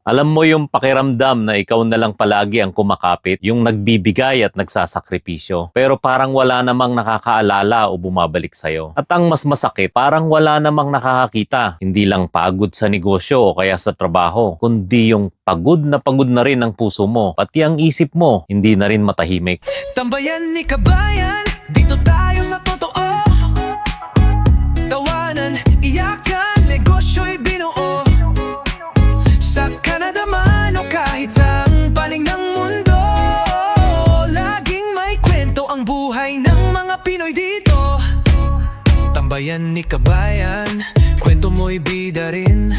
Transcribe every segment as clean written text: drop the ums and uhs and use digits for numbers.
Alam mo yung pakiramdam na ikaw na lang palagi ang kumakapit, yung nagbibigay at nagsasakripisyo. Pero parang wala namang nakakaalala o bumabalik sa'yo. At ang mas masakit, parang wala namang nakakakita. Hindi lang pagod sa negosyo o kaya sa trabaho, kundi yung pagod na rin ang puso mo. Pati ang isip mo, hindi na rin matahimik. Tambayan ni Kabayan, dito tayo sa totoo. Tawanan, iyakan, negosyo'y binuo. Sa Canada man o kahit saang panig ng mundo, laging may kwento ang buhay ng mga Pinoy dito. Tambayan ni Kabayan, kwento mo'y bida rin.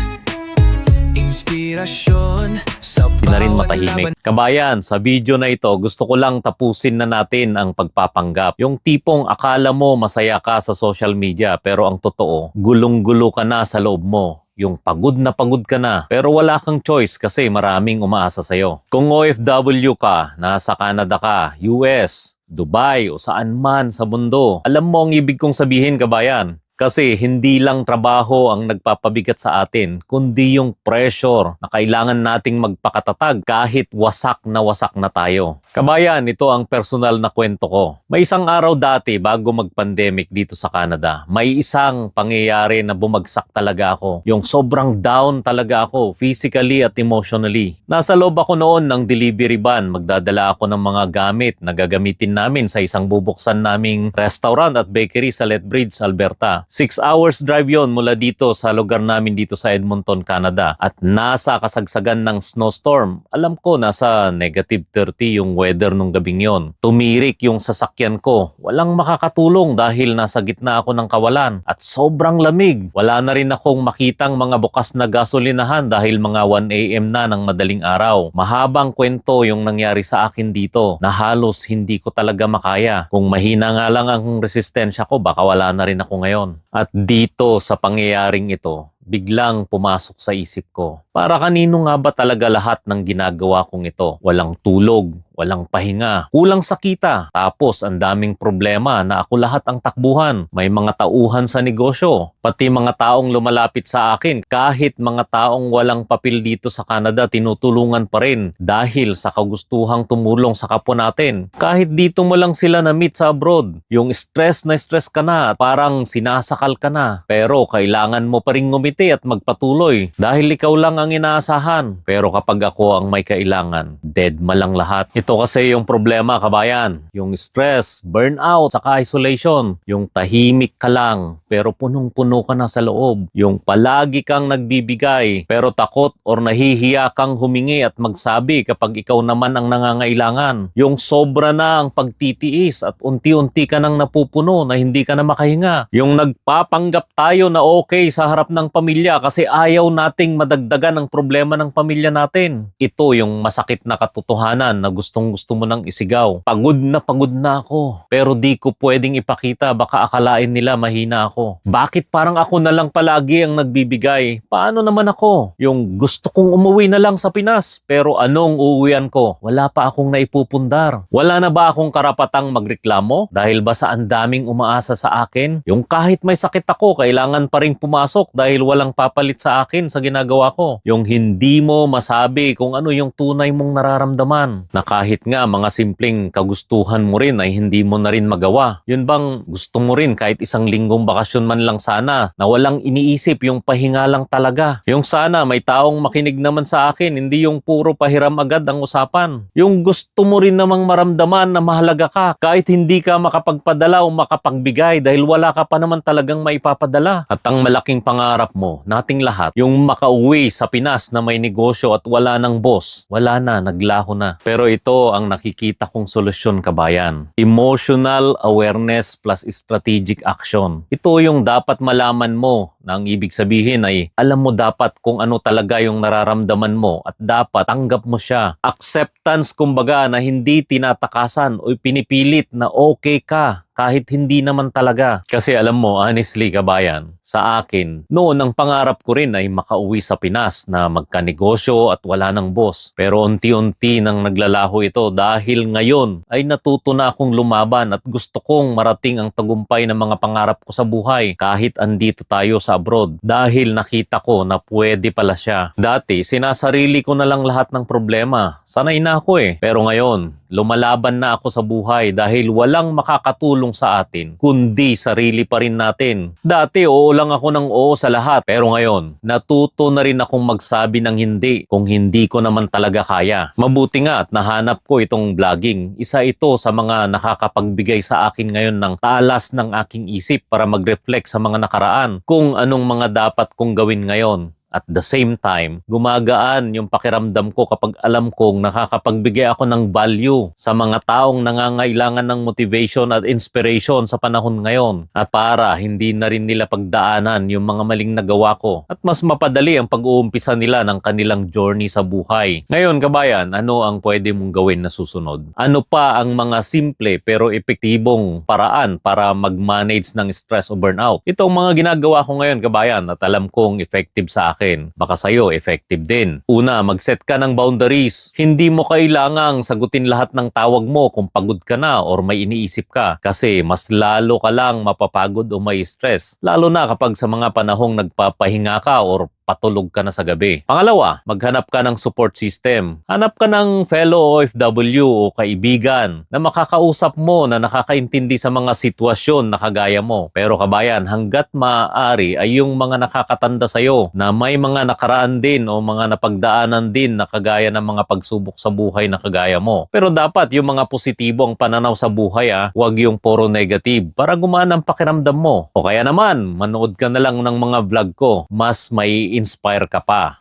Inspirasyon sa Hindi na rin bawat matahimik. laban. Kabayan, sa video na ito, gusto ko lang tapusin na natin ang pagpapanggap. Yung tipong akala mo masaya ka sa social media, pero ang totoo, gulong-gulo ka na sa loob mo. Yung pagod ka na, pero wala kang choice kasi maraming umaasa sa'yo. Kung OFW ka, nasa Canada ka, US, Dubai o saan man sa mundo, alam mo ang ibig kong sabihin, kabayan. Kasi hindi lang trabaho ang nagpapabigat sa atin, kundi yung pressure na kailangan nating magpakatatag kahit wasak na tayo. Kabayan, ito ang personal na kwento ko. May isang araw dati bago mag-pandemic dito sa Canada, may isang pangyayari na bumagsak talaga ako. Yung sobrang down talaga ako, physically at emotionally. Nasa loob ako noon ng delivery van, magdadala ako ng mga gamit na gagamitin namin sa isang bubuksan naming restaurant at bakery sa Lethbridge, Alberta. 6 hours drive yon mula dito sa lugar namin dito sa Edmonton, Canada. At nasa kasagsagan ng snowstorm. Alam ko nasa -30 yung weather nung gabing yon. Tumirik yung sasakyan ko. Walang makakatulong dahil nasa gitna ako ng kawalan. At sobrang lamig. Wala na rin akong makitang mga bukas na gasolinahan dahil mga 1 AM na ng madaling araw. Mahabang kwento yung nangyari sa akin dito na halos hindi ko talaga makaya. Kung mahina nga lang ang resistensya ko, baka wala na rin ako ngayon. At dito sa pangyayaring ito, biglang pumasok sa isip ko, para kanino nga ba talaga lahat ng ginagawa kong ito? Walang tulog, walang pahinga, kulang sa kita, tapos ang daming problema na ako lahat ang takbuhan. May mga tauhan sa negosyo, pati mga taong lumalapit sa akin, kahit mga taong walang papel dito sa Canada, tinutulungan pa rin dahil sa kagustuhang tumulong sa kapwa natin. Kahit dito mo lang sila na-meet sa abroad, yung stress ka na, parang sinasakal ka na, pero kailangan mo pa rin ngumiti at magpatuloy dahil ikaw lang ang inaasahan. Pero kapag ako ang may kailangan, dead malang lahat. Ito kasi yung problema, kabayan. Yung stress, burnout, saka isolation. Yung tahimik ka lang, pero punong-puno ka na sa loob. Yung palagi kang nagbibigay, pero takot or nahihiya kang humingi at magsabi kapag ikaw naman ang nangangailangan. Yung sobra na ang pagtitiis at unti-unti ka nang napupuno na hindi ka na makahinga. Yung nagpapanggap tayo na okay sa harap ng pamilya kasi ayaw nating madagdagan ang problema ng pamilya natin. Ito yung masakit na katotohanan na gustong-gusto mo nang isigaw. Pagod na ako, pero di ko pwedeng ipakita, baka akalain nila mahina ako. Bakit parang ako na lang palagi ang nagbibigay? Paano naman ako? Yung gusto kong umuwi na lang sa Pinas, pero anong uuwian ko? Wala pa akong naipupundar. Wala na ba akong karapatang magreklamo? Dahil ba sa ang daming umaasa sa akin? Yung kahit may sakit ako, kailangan pa rin pumasok dahil walang papalit sa akin sa ginagawa ko. Yung hindi mo masabi kung ano yung tunay mong nararamdaman. Na kahit nga mga simpleng kagustuhan mo rin ay hindi mo na rin magawa. Yun bang gusto mo rin kahit isang linggong bakasyon man lang sana na walang iniisip, yung pahinga lang talaga. Yung sana may taong makinig naman sa akin, hindi yung puro pahiram agad ang usapan. Yung gusto mo rin namang maramdaman na mahalaga ka kahit hindi ka makapagpadala o makapagbigay dahil wala ka pa naman talagang maipapadala. At ang malaking pangarap mo, nating lahat, yung makauwi sa Pinas na may negosyo at wala ng boss. Wala na, naglaho na. Pero ito ang nakikita kong solusyon, kabayan. Emotional awareness plus strategic action. Ito yung dapat malaman mo na ang ibig sabihin ay alam mo dapat kung ano talaga yung nararamdaman mo at dapat tanggap mo siya. Acceptance kumbaga na hindi tinatakasan o pinipilit na okay ka kahit hindi naman talaga. Kasi alam mo, honestly kabayan, sa akin, noon ang pangarap ko rin ay makauwi sa Pinas na magkanegosyo at wala ng boss. Pero unti-unti nang naglalaho ito dahil ngayon ay natuto na akong lumaban at gusto kong marating ang tagumpay ng mga pangarap ko sa buhay kahit andito tayo sa sa abroad dahil nakita ko na pwede pala siya. Dati, sinasarili ko na lang lahat ng problema. Sanay na ako eh. Pero ngayon, lumalaban na ako sa buhay dahil walang makakatulong sa atin kundi sarili pa rin natin. Dati, oo lang ako ng oo sa lahat. Pero ngayon, natuto na rin akong magsabi ng hindi kung hindi ko naman talaga kaya. Mabuti nga at nahanap ko itong vlogging. Isa ito sa mga nakakapagbigay sa akin ngayon ng talas ng aking isip para mag-reflect sa mga nakaraan kung anong mga dapat kong gawin ngayon. At the same time, gumagaan yung pakiramdam ko kapag alam kong nakakapagbigay ako ng value sa mga taong nangangailangan ng motivation at inspiration sa panahon ngayon. At para hindi na rin nila pagdaanan yung mga maling nagawa ko. At mas mapadali ang pag-uumpisa nila ng kanilang journey sa buhay. Ngayon kabayan, ano ang pwede mong gawin na susunod? Ano pa ang mga simple pero epektibong paraan para mag-manage ng stress o burnout? Itong mga ginagawa ko ngayon kabayan at alam kong effective sa akin. Baka sa'yo, effective din. Una, mag-set ka ng boundaries. Hindi mo kailangang sagutin lahat ng tawag mo kung pagod ka na or may iniisip ka. Kasi mas lalo ka lang mapapagod o may stress. Lalo na kapag sa mga panahong nagpapahinga ka or patulog ka na sa gabi. Pangalawa, maghanap ka ng support system. Hanap ka ng fellow OFW o kaibigan na makakausap mo na nakakaintindi sa mga sitwasyon na kagaya mo. Pero kabayan, hanggat maaari ay yung mga nakakatanda sa'yo na may mga nakaraan din o mga napagdaanan din na kagaya ng mga pagsubok sa buhay na kagaya mo. Pero dapat yung mga positibong pananaw sa buhay wag yung puro negative para gumana ang pakiramdam mo. O kaya naman, manood ka na lang ng mga vlog ko. Mas may inspire ka pa.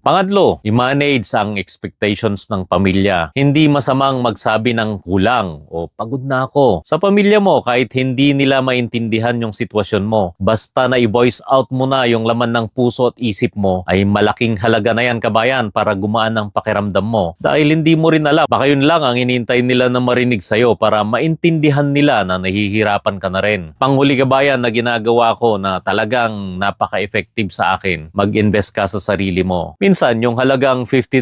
Pangatlo, i-manage ang expectations ng pamilya. Hindi masamang magsabi ng kulang o pagod na ako. Sa pamilya mo, kahit hindi nila maintindihan yung sitwasyon mo, basta na i-voice out mo na yung laman ng puso at isip mo, ay malaking halaga na yan kabayan para gumaan ang pakiramdam mo. Dahil hindi mo rin alam, baka yun lang ang inintay nila na marinig sa'yo para maintindihan nila na nahihirapan ka na rin. Panghuli kabayan na ginagawa ko na talagang napaka-effective sa akin, mag-invest ka sa sarili mo. Minsan, yung halagang $50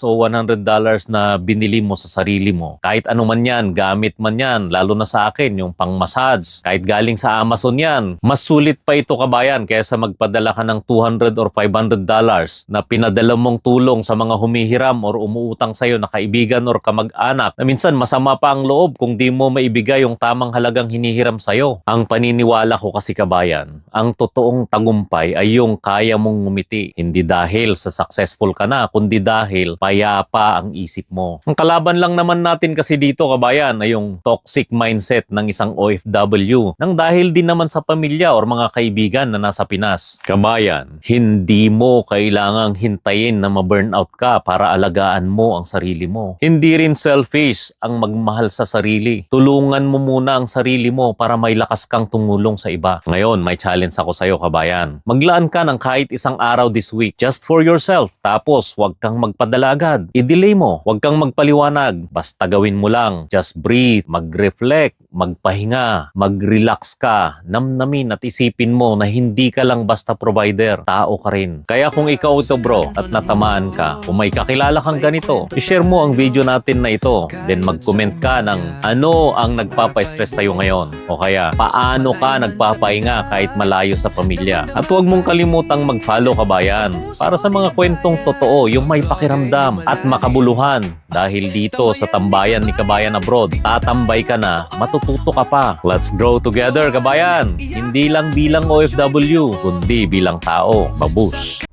o $100 na binili mo sa sarili mo, kahit ano man yan, gamit man yan, lalo na sa akin, yung pang-massage, kahit galing sa Amazon yan, mas sulit pa ito kabayan kaysa magpadala ka ng $200 or $500 na pinadala mong tulong sa mga humihiram or umuutang sa'yo na kaibigan or kamag-anak na minsan masama pa ang loob kung di mo maibigay yung tamang halagang hinihiram sa'yo. Ang paniniwala ko kasi kabayan, ang totoong tagumpay ay yung kaya mong ngumiti, hindi dahil sa successful ka na, kundi dahil payapa ang isip mo. Ang kalaban lang naman natin kasi dito kabayan ay yung toxic mindset ng isang OFW nang dahil din naman sa pamilya or mga kaibigan na nasa Pinas. Kabayan, hindi mo kailangang hintayin na ma-burnout ka para alagaan mo ang sarili mo. Hindi rin selfish ang magmahal sa sarili. Tulungan mo muna ang sarili mo para may lakas kang tumulong sa iba. Ngayon, may challenge ako sa'yo kabayan. Maglaan ka ng kahit isang araw this week just for yourself. Tapos, huwag kang magpadala agad. I-delay mo. Huwag kang magpaliwanag. Basta gawin mo lang. Just breathe. Mag-reflect. Magpahinga. Mag-relax ka. Namnamin at isipin mo na hindi ka lang basta provider. Tao ka rin. Kaya kung ikaw ito bro at natamaan ka, kung may kakilala kang ganito, i-share mo ang video natin na ito. Then mag-comment ka ng ano ang nagpapa-stress sa'yo ngayon. O kaya, paano ka nagpapahinga kahit malayo sa pamilya. At huwag mong kalimutang mag-follow kabayan para sa mga kwentong totoo, yung may pakiramdam at makabuluhan. Dahil dito sa tambayan ni Kabayan Abroad, tatambay ka na, matututo ka pa. Let's grow together, kabayan! Hindi lang bilang OFW, kundi bilang tao. Babush!